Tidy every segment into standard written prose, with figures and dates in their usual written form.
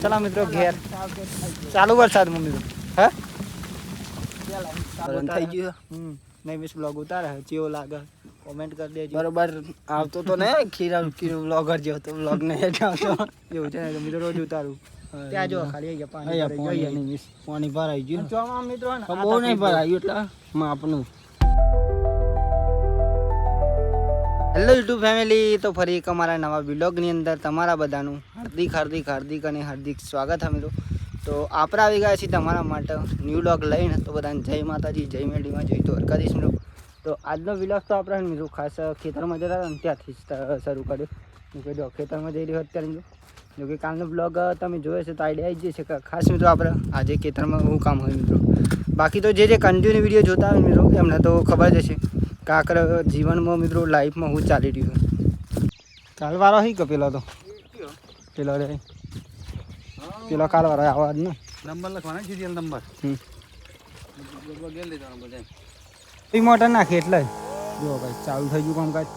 चला मित्रों घेर चालू वरसाद में मित्रों है થઈ ગયું नहीं मिस ब्लॉग उतार है चेओ लागे कमेंट कर देજો બરોબર આવતો તો ને ખીરા વ્લોગર જેવો તો વ્લોગ ને આવતો એવું છે ને મિત્રો રોજ ઉતારું ત્યાં જો ખાલી અહીંયા પાણી અહીંયા નહીં મિસ પાણી ભરાઈ ગયું ચોમા મિત્રો બહુ નહીં ભરાયું એટલે માપનું હેલો યુટ્યુબ ફેમિલી તો ફરી એક અમારા નવા વ્લોગની અંદર તમારા બધાનું હાર્દિક અને હાર્દિક સ્વાગત છે મિત્રો તો આપણે આવી ગયા છીએ તમારા માટે ન્યૂ વ્લોગ લઈને તો બધાને જય માતાજી જય મેડીમાં જય તો હરકાદીશ મિત્રો તો આજનો વ્લોગ તો આપણે મિત્રો ખાસ ખેતરમાં જતા હતા ને ત્યાંથી શરૂ કર્યો કે જો ખેતરમાં જઈ રહ્યો અત્યારે મિત્રો જો કે કાલનો બ્લોગ તમે જોયો છે તો આઈડિયા આવી જશે કે ખાસ મિત્રો આપણે આજે ખેતરમાં શું કામ હોય મિત્રો બાકી તો જે કન્ટિન્યુ વિડીયો જોતા હોય મિત્રો એમને તો ખબર જ હશે કે આખરે જીવનમાં મિત્રો લાઈફમાં હું ચાલી રહ્યું કાલવાળો હી કે પેલો તો પેલો રે પેલો કાલવાળો આવાજ ને નંબર લખવાના સીરીયલ નંબર મોટર નાખે એટલે જો ભાઈ ચાલુ થઈ ગયું કામકાજ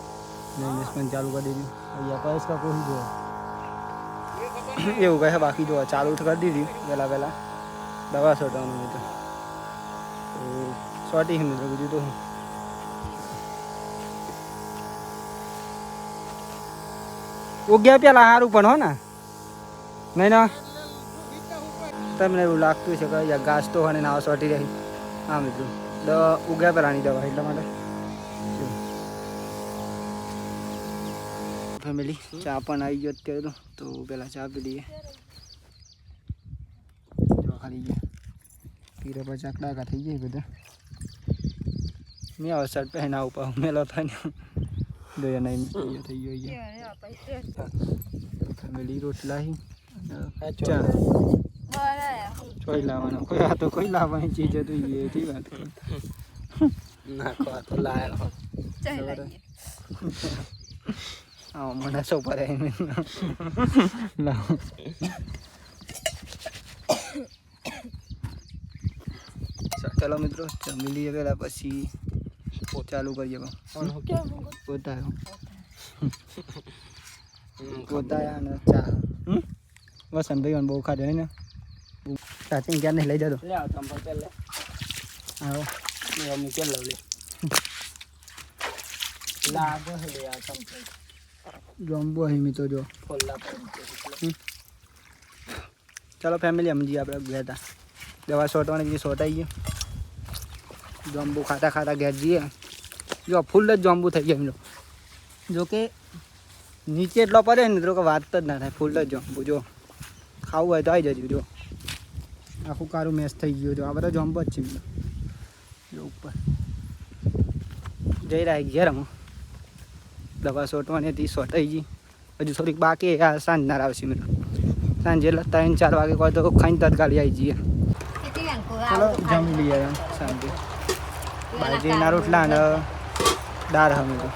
ઇન્વેસ્ટમેન્ટ ચાલુ કરી દીધું અહીંયા પૈસ કા કોઈ જો એવું કહે બાકી જો ચાલુ કરી દીધી વહેલા દવા છોટવાનું મિત્રો તો છોટી છે મિત્રો બીજું તો ઉગ્યા પેલા સારું પણ હો ને નહીં ના તમને એવું લાગતું છે કે અહીંયા ઘાસ તો અને નાવ સોટી રહી હા મિત્રો ઉગ્યા પેલાની દવા એટલા માટે ફેમિલી ચા પણ આવી ગયો અત્યારે તો પેલા ચા પી લઈએ ખાલી ગયા પીરે પર ચાકડા થઈ જાય બધા મેં હવે શર્ટ પહેના ઉપર મેલો થાય દોયા નહીં થઈ ગયો ફેમિલી રોટલા ચા કોઈ લાવવાનો કોઈ આ તો કોઈ લાવવાની ચીજ હતું એથી વાત કરો નાખો તો લાયો હા મને શું પડે લાવ ચાલો મિત્રો જમી લઈએ પેલા પછી ચાલુ કરીએ પોતાયા ને ચા વસંતભાઈ બહુ ખાધો ને સાચી ક્યાં નહીં લઈ જતો આવો મૂકેલ લે લાગે છે યાર જોમ્બો અહીં તો જો ચાલો ફેમિલી સમજીએ આપણે ગયા હતા દવા છોટવાની બીજી છોટાઈ ગઈ જોમ્બુ ખાતા ઘેર જઈએ જો ફૂલ જ જોમ્બુ થઈ ગયા મિત્રો જો કે નીચે એટલો પડે ને મિત્રો કે વાત જ ના થાય ફૂલ જ જોમ્બુ જો ખાવું હોય તો આવી જજો જો આખું કારું મેચ થઈ ગયું જો આ બધા જોમ્બો જ છે મિત્રો જો ઉપર જઈ રહ્યા ઘેર અમે દવા છોટવાની હતી છોટાઈ ગઈ હજુ થોડીક બાકી આ સાંજના આવશે મિત્રો સાંજે 3-4 વાગે કોઈ તો ખાઈને તત્કાલી આવી જઈએ ચલો જમી લઈએ શાંતિ બાજરીના રોટલા અને દાળ હમે તો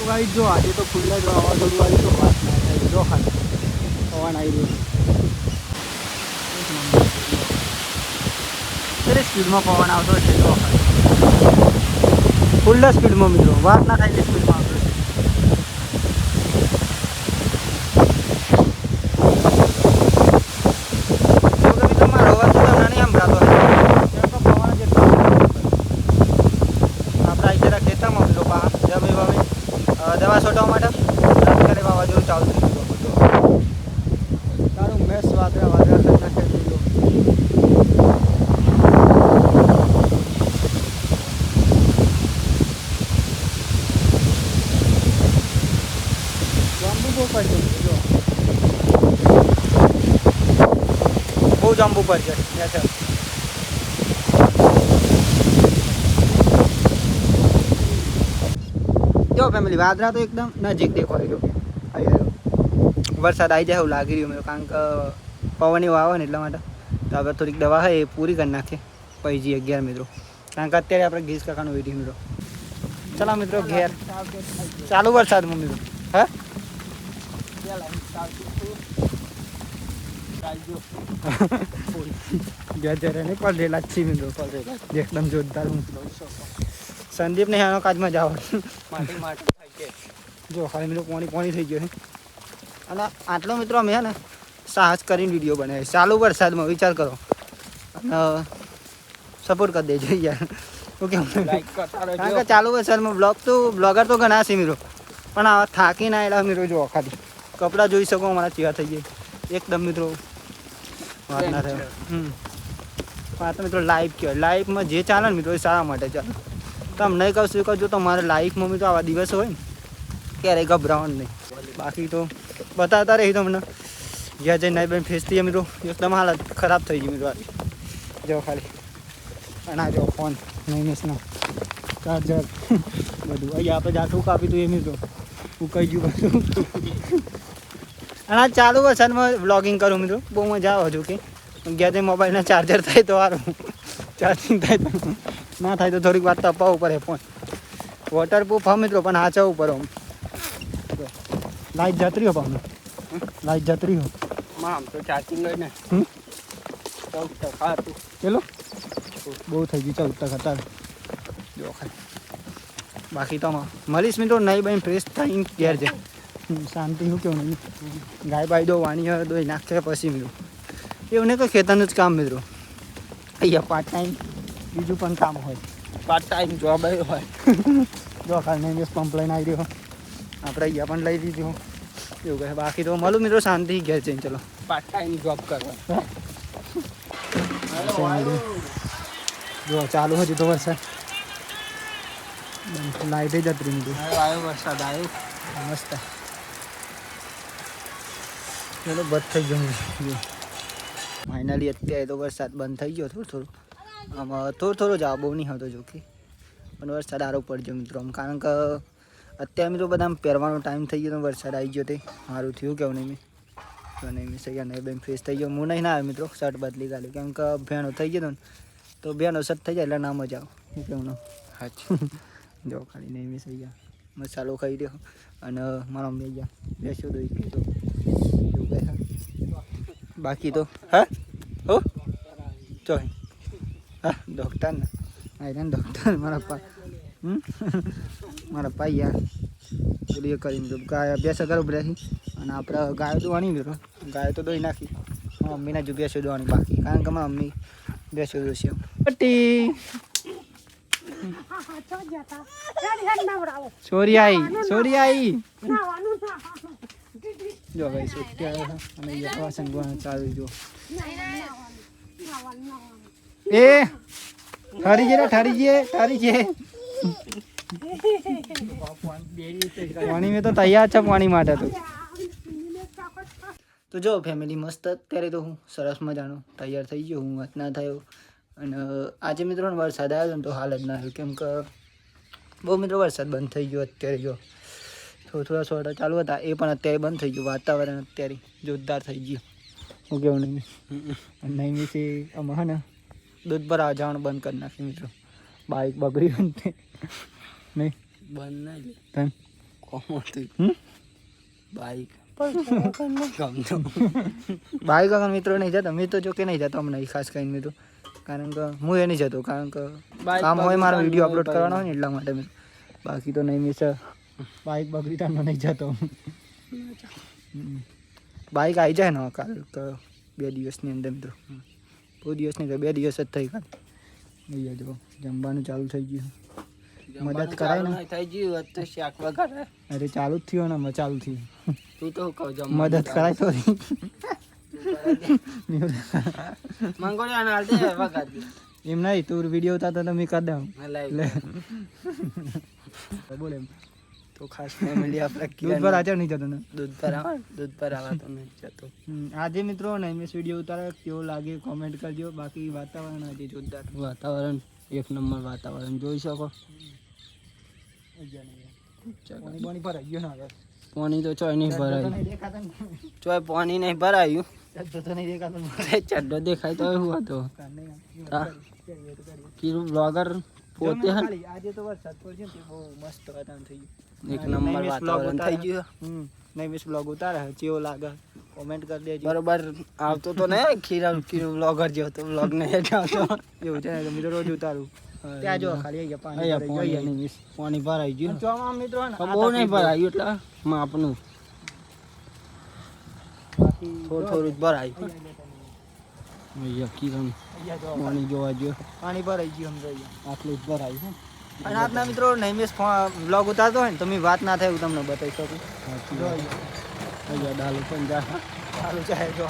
ભાઈ જો આજે તો ફૂલ જ વાવાઝોડું આવી તો વાત ના થાય જો ખાલી પવન આવી રહ્યો સ્પીડમાં પવન આવતો છે જો ફૂલ સ્પીડમાં મિત્રો વાત ના થાય સ્પીડમાં આવતો છે દવા છોટવા માટે અત્યારે વાવાઝોડું ચાલુ થઈ ગયું તારું મેસ વાદળા થઈ નાખે જાંબુ બહુ પડશે જો બહુ જાંબુ પડશે જો ફેમિલી વાદળા તો એકદમ નજીક દેખાય જો વરસાદ આવી જાય એવું લાગી રહ્યું મેં કારણ કે પવન એવો આવે ને એટલા માટે તો આપણે થોડીક દવા હોય એ પૂરી કરી નાખીએ પછી 11 મિત્રો કારણ કે અત્યારે આપણે ગીસ કાકાનો વિડીયો મિત્રો ચલા મિત્રો ઘેર ચાલુ વરસાદમાં મિત્રો હે જ્યારે નહીં પડેલા જ છીએ મિત્રો એકદમ જોરદાર સંદીપ ને આનો કાજમાં જાવ જો ખાલી મિત્રો પાણી થઈ ગયો છે અને આટલો મિત્રો અમે હે ને સાહસ કરીને વિડીયો બનાવે ચાલુ વરસાદમાં વિચાર કરો અને સપોર્ટ કરી દેજો યાર ઓકે કારણ કે ચાલુ વરસાદમાં બ્લોગર તો ઘણા છે મિત્રો પણ આવા થાકીને આવેલા મિત્રો જો ખાલી કપડાં જોઈ શકો અમારા ચેવા થઈ જાય એકદમ મિત્રો વાત ના થાય આ તો મિત્રો લાઈફ કહેવાય લાઈફમાં જે ચાલે ને મિત્રો એ સારા માટે ચાલે તમને કહું છું કે જો તમારે લાઈફમાં મિત્રો આવા દિવસો હોય ને ક્યારેય ગભરાવાનું નહીં બાકી તો બતાવતા રહી તમને જ્યાં જઈને નાઈ બેન ફેસ થઈ મિત્રો એકદમ હાલત ખરાબ થઈ ગઈ મિત્રો જો ખાલી અને આ જો ફોન નહીં મિસનો ચાર્જર બધું અહીંયા આપણે જાતું કાપી દઉં એ મિત્રો હું કહી ગયું બધું અને આ ચાલુ વરસાદમાં વ્લોગિંગ કરું મિત્રો બહુ મજા આવે હજુ કે ગયા તે મોબાઈલના ચાર્જર થાય તો સારું ચાર્જિંગ થાય તો ના થાય તો થોડીક વાર તપાવવું પડે ફોન વોટરપ્રૂફ હા મિત્રો પણ હાચવવું પડે આમ લાઈટ જતરી હો પામે લાઈટ જતરી હો આમ તો ચાર્જિંગ લઈને 14% હતું ચલો બહુ થઈ ગયું 14% તાર જો ખાલી બાકી તો મળીશ મિત્રો નહીં બહેન ફ્રેશ થઈને ઘેર છે શાંતિ શું કેવું નહીં ગાય બાય દો વાણી દો નાખે પછી મિત્રો એવું નહીં કોઈ ખેતરનું જ કામ મિત્રો અહીંયા પાર્ટ ટાઈમ બીજું પણ કામ હોય પાર્ટ ટાઈમ જોબ હોય જો ખાલી નહીં બસ પંપ લઈને આવી રહ્યો આપણે અહીંયા પણ લઈ લીધું એવું કહે બાકી તો મળું મિત્રો શાંતિ ઘેર છે ચલો પાર્ટ ટાઈમ જોબ કરવા જો ચાલુ હજુ તો વરસાદ લાઈટ જતરી મિત્રો આવ્યો વરસાદ આવ્યો મસ્ત ચલો બંધ થઈ ગયો ફાઇનલી અત્યારે તો વરસાદ બંધ થઈ ગયો થોડું આમાં થોડો જ બહુ નહીં હતો જો કે પણ વરસાદ સારો પડજો મિત્રો આમ કારણ કે અત્યારે મિત્રો બધા પહેરવાનો ટાઈમ થઈ ગયો તો વરસાદ આવી ગયો તે સારું થયું કેવું નહીં મેં નહીં મિસ ગયા નહીં બેન ફ્રેશ થઈ ગયો હું નહીં ના આવે મિત્રો શર્ટ બદલી કાઢી કેમ કે ભેણો થઈ ગયો ને તો ભેણો શર્ટ થઈ જાય એટલે ના મજા આવે કેવું ના સાચું જો ખાલી નહીં મિસ થઈ ગયા મસાલો ખાઈ રહ્યો અને મારા મમ્મી ગયા બેસ્યો દોઈ તો એવું કહે બાકી તો હા હો ચો હા ડૉક્ટર ને આઈ ડૉક્ટર મારા પા મારા પાઈ યાર પેલું એ કરીને તો ગાય અભ્યાસ કરો બધાથી અને આપણે ગાયો દોવાની મિત્રો ગાયો તો દોઈ નાખી મારા મમ્મીના જો બેસો દોવાની બાકી કારણ કે મારા મમ્મી બેસો દોશે પટ્ટી સોરી આવી જો ભાઈ સુટ્ટી આવ્યો અને વાસણ ગોળા ચાલુ જો એ ઠરી જઈએ પાણી મેં તો તૈયાર છે પાણી માટે તો જો ફેમિલી મસ્ત અત્યારે તો હું સરસ મજાનો તૈયાર થઈ ગયો હું વાત ના થયો અને આજે મિત્રો વરસાદ આવ્યો ને તો હાલ જ ના આવ્યો કેમ કે બહુ મિત્રો વરસાદ બંધ થઈ ગયો અત્યારે જો થોડા છોટા ચાલુ હતા એ પણ અત્યારે બંધ થઈ ગયું વાતાવરણ અત્યારે જોરદાર થઈ ગયું હું કેવું નહીં નહીં મિસે આમાં હા ને દૂધ પર આ જવાનું બંધ કરી નાખ્યું મિત્રો બાઇક બગડ્યું ને નહીં બંધ ના તને કોમ હતું બાઈક બાઇક આગળ મિત્રો નહીં જતા મેં તો જો કે નહીં જતો હમણાં ખાસ કરીને મિત્રો કારણ કે હું એ નહીં જતો કારણ કે કામ હોય મારો વિડીયો અપલોડ કરવાનો હોય ને એટલા માટે મેં બાકી તો નહીં મિસ બાઇક બગડી તો નહીં જતો બાઇક આવી જાય ને કાલ તો 2 દિવસની અંદર મિત્રો બહુ દિવસ નહીં 2 દિવસ જ થઈ કાલ નહીં જો જમવાનું ચાલુ થઈ ગયું મદદ કરાય ને થઈ ગયું તો શાક વગર અરે ચાલુ જ થયું ને ચાલુ થયું તું તો કહો મદદ કરાય તો મંગોળિયા ના દે વગર એમ નહીં તું વિડીયો ઉતારતો તો મેં કરી દઉં લે બોલે એમ તો ખાસ ફેમિલી આપણે દૂધ પર આચર નહીં જતો ને દૂધ પર આવા તો નહીં જતો આજે મિત્રો નાઇમેશ વિડીયો ઉતારે કેવો લાગે કોમેન્ટ કરજો બાકી વાતાવરણ આજે જોરદાર વાતાવરણ એક નંબર વાતાવરણ જોઈ શકો પાણી ભરાઈ ગયો ના પાણી તો ચોય નહીં ભરાયું ચોય પાણી નહીં ભરાયું ચડ્ડો દેખાય તો એવું હતો કીરું બ્લોગર પોતે આજે તો વરસાદ પડ્યો ને બહુ મસ્ત વાતાવરણ થઈ ગયું એક નંબર વાતાવરણ થઈ ગયું નાઇમેશ બ્લોગ ઉતારે કેવો લાગે કોમેન્ટ કરી દેજો બરોબર આવતો તો ને ખીરું બ્લોગર જેવો તો બ્લોગ નહીં આવતો એવું છે ને મિત્રો રોજ ઉતારું ત્યાં જો ખાલી પાણી ભરાઈ ગયું ચોમાં મિત્રો બહુ નહીં ભરાયું એટલે માપનું થોડું થોડું જ ભરાયું અહીંયા કિરણ પાણી જોવા જો પાણી ભરાઈ ગયું સમજાય આટલું જ ભરાયું હે. અને આજના મિત્રો નૈમેશ બ્લોગ ઉતારતો હોય ને તો મેં વાત ના થાય એવું તમને બતાવી શકું. સાચી વાત. અહીંયા ડાલું પણ જા સારું ચાહે જો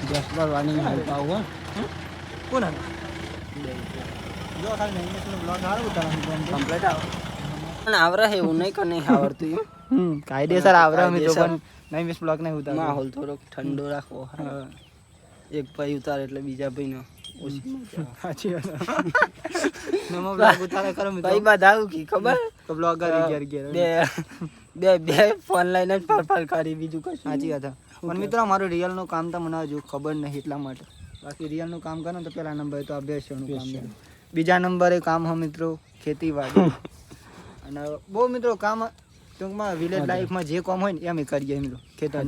ગેસ ભરવાની હેલ્પ આવું કોણ હે જો ખાલી નૈમેશનો બ્લોગ સારો ઉતારવાનું કમ્પ્લીટ આવે પણ આવડે એવું નહીં કે નહીં આવડતું કાયદેસર આવડે મિત્રો પણ નૈમેશ બ્લોગ નહીં ઉતાર માહોલ થોડોક ઠંડો રાખવો એક ભાઈ ઉતારે એટલે બીજા ભાઈનો ઓછી સાચી વાત નમો બ્લોગ ઉતારે કરો મિત્રો ભાઈ બધાવું કી ખબર તો બ્લોગર ઘેર ઘેર બે બે ફોન લઈને જ ફરફર કરી બીજું કશું સાચી વાત પણ મિત્રો અમારું રિયલનું કામ તો મને હજુ ખબર નહીં એટલા માટે બાકી રિયલનું કામ કરો તો પહેલા નંબરે તો અભ્યાસનું કામ છે બીજા નંબરે કામ હો મિત્રો ખેતીવાડી અને બહુ મિત્રો કામ ટૂંકમાં વિલેજ લાઈફમાં જે કામ હોય ને એમ કરીએ મિત્રો ખેતર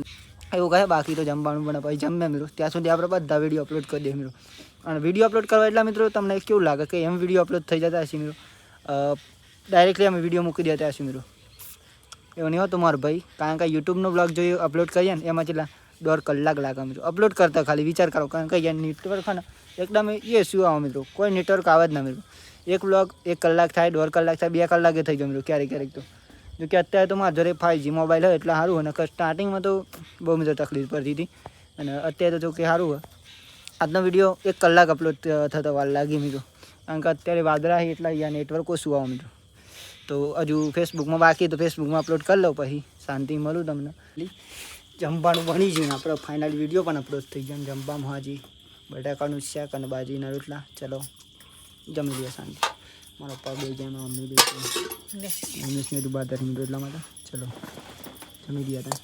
એવું કહે બાકી તો જમવાનું બને પછી જમે મિત્રો ત્યાં સુધી આપણે બધા વિડીયો અપલોડ કરી દઈએ મિત્રો અને વિડીયો અપલોડ કરવા એટલા મિત્રો તમને કેવું લાગે કે એમ વિડીયો અપલોડ થઈ જતા હશે મિત્રો ડાયરેક્ટલી અમે વિડીયો મૂકી દેતા હશે મિત્રો એવું નહીં હોતું મારો ભાઈ કારણ કે યુટ્યુબનો બ્લોગ જો અપલોડ કરીએ ને એમાં છેલ્લા 1.5 કલાક લાગે મિત્રો અપલોડ કરતા ખાલી વિચાર કરો કારણ કે યાર નેટવર્ક ને એકદમ એ શું આવે મિત્રો કોઈ નેટવર્ક આવે જ ના મિત્રો એક બ્લોગ 1 કલાક થાય 1.5 કલાક થાય 2 કલાકે થઈ જાય મિત્રો ક્યારેક ક્યારેક તો જો કે અત્યારે તો મારા ઘરે 5G મોબાઈલ હોય એટલે સારું હોય ને સ્ટાર્ટિંગમાં તો બહુ મિત્રો તકલીફ પડતી હતી અને અત્યારે તો જો કે સારું હોય આજનો વિડીયો 1 કલાક અપલોડ થતો વાર લાગી મિત્રો કારણ કે અત્યારે વાદળા એટલા યા નેટવર્ક ઓછું આવે મિત્રો તો હજુ ફેસબુકમાં બાકી તો ફેસબુકમાં અપલોડ કરી લઉં પછી શાંતિ મળું તમને જમવાનું બની જઈને આપણો ફાઇનલ વિડીયો પણ અપલોડ થઈ જાય જમવામાં હાજી બટાકાનું શાક અને બાજરીના રોટલા ચલો જમી લઈએ શાંતિ મારા પપ્પા બે જણ મમ્મી બે જણ મમ્મીને તું બાદ રાખીને એટલા માટે ચલો જમી ગયા હતા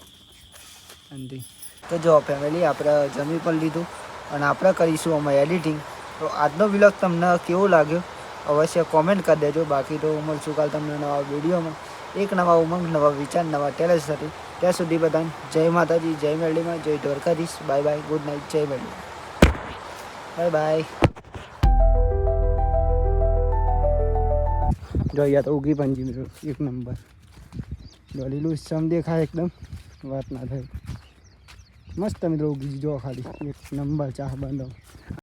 શાંતિ તો જો ફેમિલી આપણે જમી પણ લીધું અને આપણે કરીશું અમે એડિટિંગ તો આજનો વિલોગ તમને કેવો લાગ્યો અવશ્ય કોમેન્ટ કરી દેજો બાકી તો મળશું કાલ તમને નવા વિડીયોમાં એક નવા ઉમંગ નવા વિચાર નવા ટેલેન્ટ સાથે ત્યાં સુધી બધાને જય માતાજી જય મેરડીમાં જય Dwarkadhish bye bye good night જય મેરડી બાય બાય જોઈએ તો ઉગી પંજી મિત્રો 1 નંબર જો લીલું સમ દેખાય એકદમ વાત ના થાય મસ્ત મિત્રો ઉગી જો ખાલી 1 નંબર ચાહ બંધો